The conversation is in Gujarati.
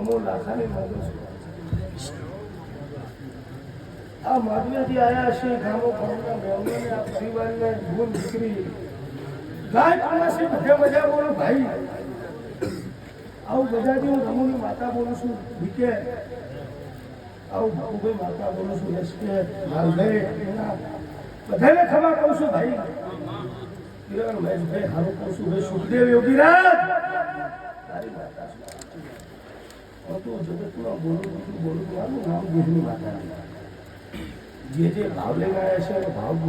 નમો લાખાને માગું છું આ માધવ્યથી આયા છે ગામો ગામના મહેમાનોને આ પરિવારને ભૂલ દીકરી ગાય પાણાથી બધે મજા બોલો ભાઈ આવું બધાથી હું રમુની માતા બોલું છું બીકે આવું બાબુભાઈ માતા બોલું છું એસકે લાલભાઈ બધાને ખબર કહું છું ભાઈ કિરણ મહેશભાઈ હારું કહું છું ભાઈ સુખદેવ યોગીરાજ તારી માતા છું જગતમાં બોલું મારું નામ દેહની માતા જે ભાવ લઈને આવ્યા છે ભાવ